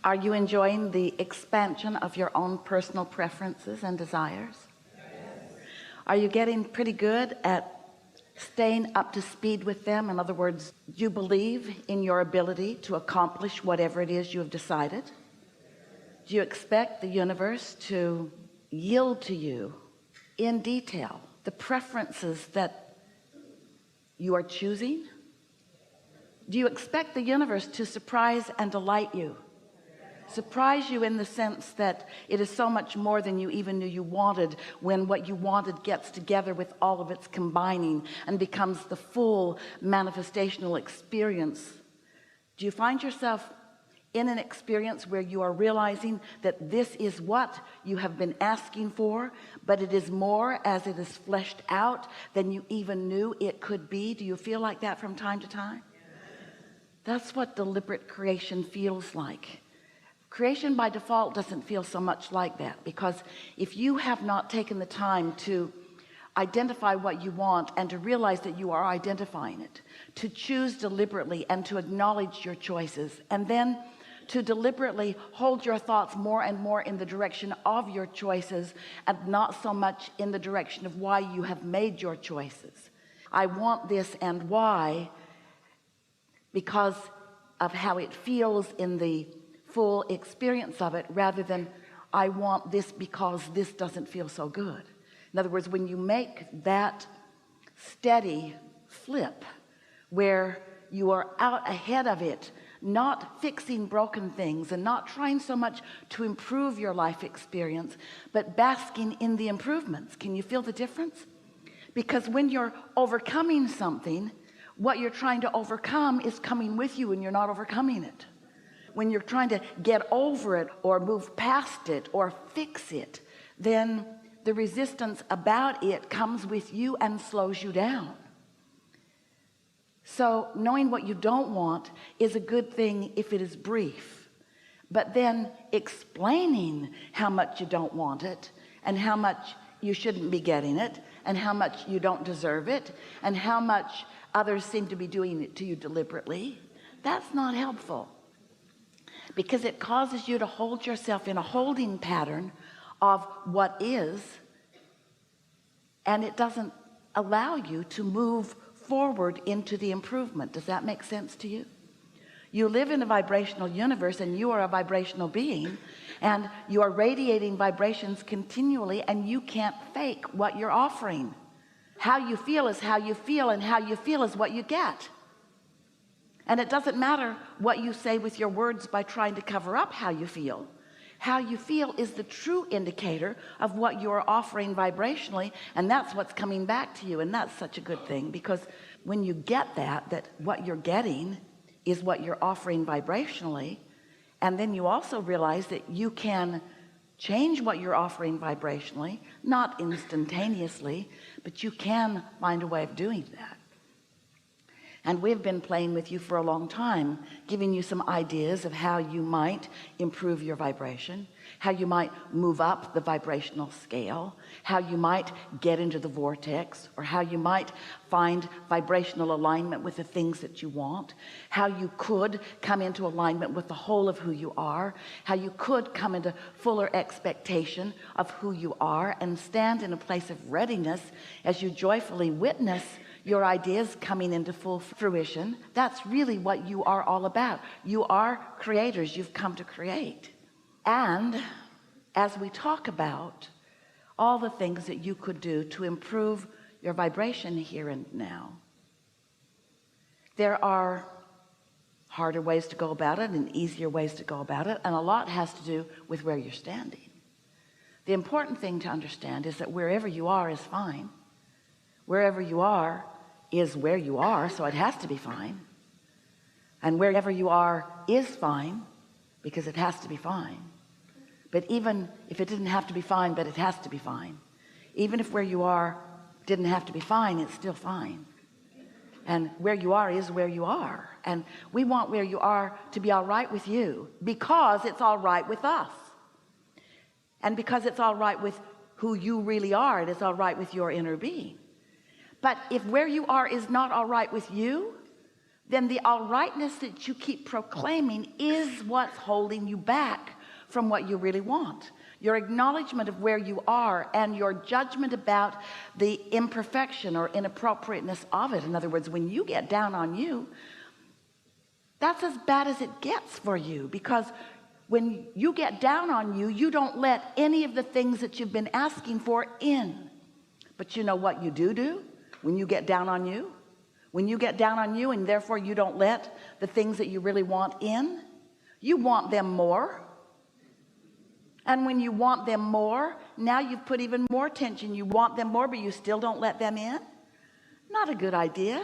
Are you enjoying the expansion of your own personal preferences and desires? Yes. Are you getting pretty good at staying up to speed with them? In other words, do you believe in your ability to accomplish whatever it is you have decided? Do you expect the universe to yield to you in detail the preferences that you are choosing? Do you expect the universe to surprise and delight you? Surprise you in the sense that it is so much more than you even knew you wanted, when what you wanted gets together with all of its combining and becomes the full manifestational experience. Do you find yourself in an experience where you are realizing that this is what you have been asking for, but it is more as it is fleshed out than you even knew it could be? Do you feel like that from time to time? That's what deliberate creation feels like. Creation by default doesn't feel so much like that, because if you have not taken the time to identify what you want and to realize that you are identifying it, to choose deliberately and to acknowledge your choices, and then to deliberately hold your thoughts more and more in the direction of your choices and not so much in the direction of why you have made your choices. I want this, and why? Because of how it feels in the full experience of it, rather than I want this because this doesn't feel so good. In other words, when you make that steady flip where you are out ahead of it, not fixing broken things and not trying so much to improve your life experience, but basking in the improvements. Can you feel the difference? Because when you're overcoming something, what you're trying to overcome is coming with you, and you're not overcoming it. When you're trying to get over it or move past it or fix it, then the resistance about it comes with you and slows you down. So knowing what you don't want is a good thing if it is brief, but then explaining how much you don't want it, and how much you shouldn't be getting it, and how much you don't deserve it, and how much others seem to be doing it to you deliberately, that's not helpful, because it causes you to hold yourself in a holding pattern of what is, and it doesn't allow you to move forward into the improvement. Does that make sense to you? You live in a vibrational universe, and you are a vibrational being, and you are radiating vibrations continually, and you can't fake what you're offering. How you feel is how you feel, and how you feel is what you get. And it doesn't matter what you say with your words by trying to cover up how you feel. How you feel is the true indicator of what you're offering vibrationally, and that's what's coming back to you. And that's such a good thing, because when you get that what you're getting is what you're offering vibrationally, and then you also realize that you can change what you're offering vibrationally, not instantaneously, but you can find a way of doing that. And we've been playing with you for a long time, giving you some ideas of how you might improve your vibration, how you might move up the vibrational scale, how you might get into the vortex, or how you might find vibrational alignment with the things that you want, how you could come into alignment with the whole of who you are, how you could come into fuller expectation of who you are, and stand in a place of readiness as you joyfully witness your ideas coming into full fruition. That's really what you are all about. You are creators. You've come to create. And as we talk about all the things that you could do to improve your vibration here and now, there are harder ways to go about it and easier ways to go about it, and a lot has to do with where you're standing. The important thing to understand is that wherever you are is fine. Wherever you are is where you are, so it has to be fine. And wherever you are is fine, because it has to be fine. But even if it didn't have to be fine, but it has to be fine. Even if where you are didn't have to be fine, it's still fine. And where you are is where you are. And we want where you are to be all right with you, because it's all right with us. And because it's all right with who you really are, it is all right with your inner being. But if where you are is not all right with you, then the all rightness that you keep proclaiming is what's holding you back from what you really want. Your acknowledgement of where you are and your judgment about the imperfection or inappropriateness of it. In other words, when you get down on you, that's as bad as it gets for you, because when you get down on you, you don't let any of the things that you've been asking for in. But you know what you do when you get down on you? When you get down on you and therefore you don't let the things that you really want in, you want them more. And when you want them more, now you've put even more tension. You want them more, but you still don't let them in. Not a good idea.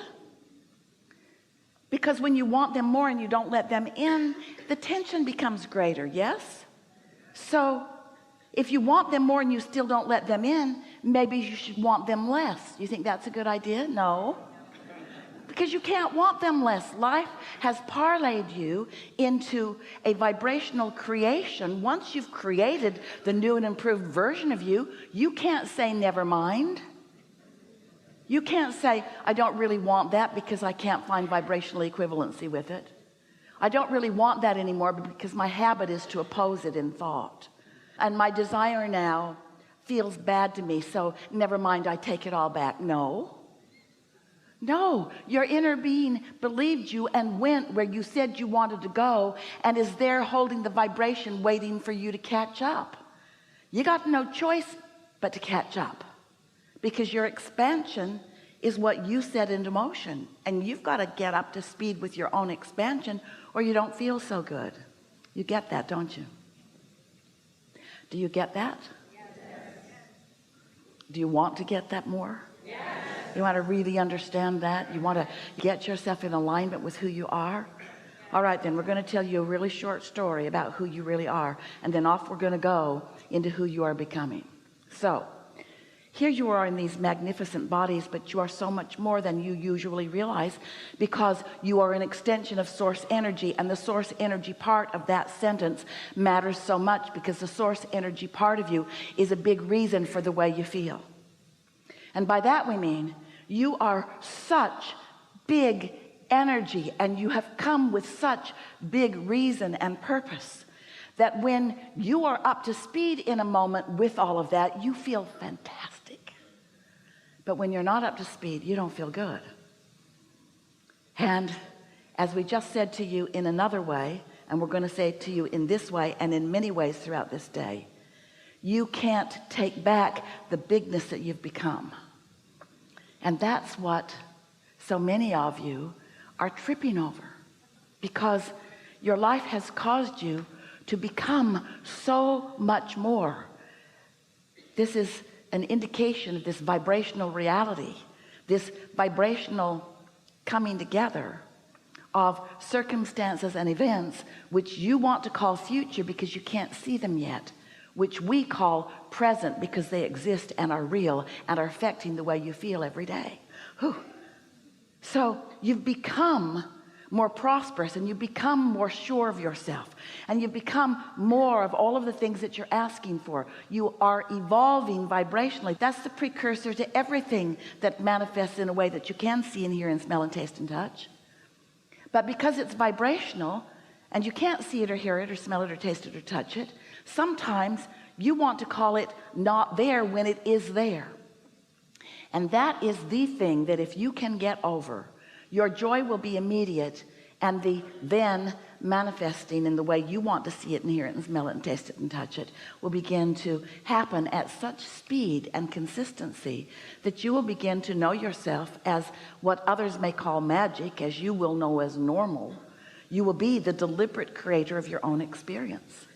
Because when you want them more and you don't let them in, the tension becomes greater. Yes. So if you want them more and you still don't let them in, maybe you should want them less. You think that's a good idea? No, because you can't want them less. Life has parlayed you into a vibrational creation. Once you've created the new and improved version of you, you can't say never mind. You can't say I don't really want that because I can't find vibrational equivalency with it. I don't really want that anymore because my habit is to oppose it in thought, and my desire now feels bad to me, so never mind, I take it all back. No, your inner being believed you and went where you said you wanted to go, and is there holding the vibration, waiting for you to catch up. You got no choice but to catch up, because your expansion is what you set into motion, and you've got to get up to speed with your own expansion or you don't feel so good. You get that, don't you? Do you get that? Yes. Do you want to get that more? Yes. You want to really understand that? You want to get yourself in alignment with who you are? All right, then we're going to tell you a really short story about who you really are, and then off we're going to go into who you are becoming. So here you are in these magnificent bodies, but you are so much more than you usually realize, because you are an extension of source energy, and the source energy part of that sentence matters so much, because the source energy part of you is a big reason for the way you feel. And by that we mean you are such big energy, and you have come with such big reason and purpose, that when you are up to speed in a moment with all of that, you feel fantastic. But when you're not up to speed, you don't feel good. And as we just said to you in another way, and we're going to say it to you in this way and in many ways throughout this day, you can't take back the bigness that you've become. And that's what so many of you are tripping over, because your life has caused you to become so much more. This is an indication of this vibrational reality, this vibrational coming together of circumstances and events which you want to call future because you can't see them yet, which we call present because they exist and are real and are affecting the way you feel every day. Whew. So you've become more prosperous, and you become more sure of yourself, and you become more of all of the things that you're asking for. You are evolving vibrationally. That's the precursor to everything that manifests in a way that you can see and hear and smell and taste and touch. But because it's vibrational and you can't see it or hear it or smell it or taste it or touch it, sometimes you want to call it not there when it is there. And that is the thing that if you can get over, your joy will be immediate, and the then manifesting in the way you want to see it and hear it and smell it and taste it and touch it will begin to happen at such speed and consistency that you will begin to know yourself as what others may call magic, as you will know as normal. You will be the deliberate creator of your own experience.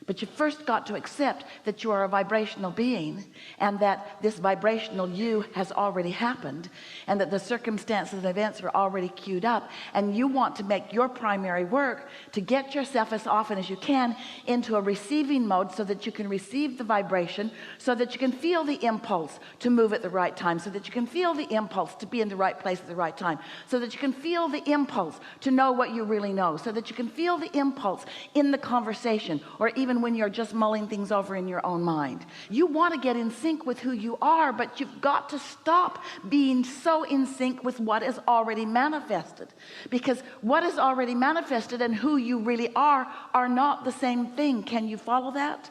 But you first got to accept that you are a vibrational being, and that this vibrational you has already happened, and that the circumstances and events are already queued up, and you want to make your primary work to get yourself as often as you can into a receiving mode, so that you can receive the vibration, so that you can feel the impulse to move at the right time, so that you can feel the impulse to be in the right place at the right time, so that you can feel the impulse to know what you really know, so that you can feel the impulse in the conversation, or even even when you're just mulling things over in your own mind. You want to get in sync with who you are, but you've got to stop being so in sync with what is already manifested, because what is already manifested and who you really are not the same thing. Can you follow that?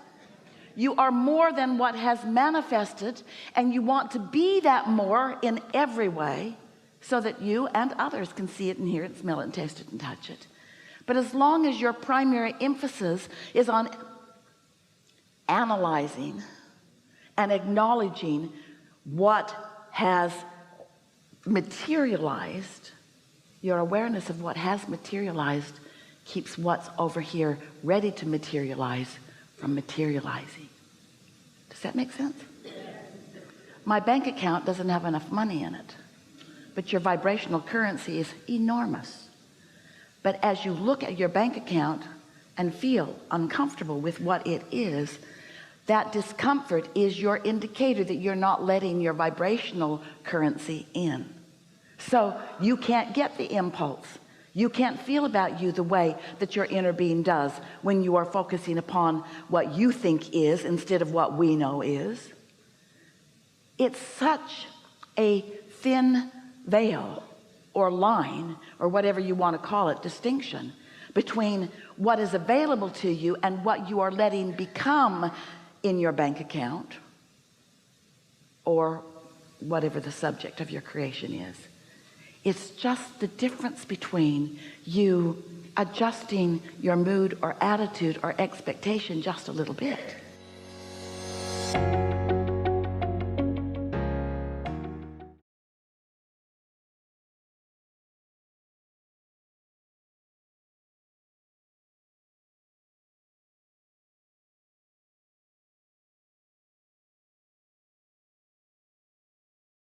You are more than what has manifested, and you want to be that more in every way, so that you and others can see it and hear it, smell it and taste it and touch it. But as long as your primary emphasis is on analyzing and acknowledging what has materialized, your awareness of what has materialized keeps what's over here ready to materialize from materializing. Does that make sense? My bank account doesn't have enough money in it, but your vibrational currency is enormous. But as you look at your bank account and feel uncomfortable with what it is, that discomfort is your indicator that you're not letting your vibrational currency in. So you can't get the impulse. You can't feel about you the way that your inner being does when you are focusing upon what you think is instead of what we know is. It's such a thin veil or line, or whatever you want to call it, distinction between what is available to you and what you are letting become in your bank account, or whatever the subject of your creation is. It's just the difference between you adjusting your mood or attitude or expectation just a little bit.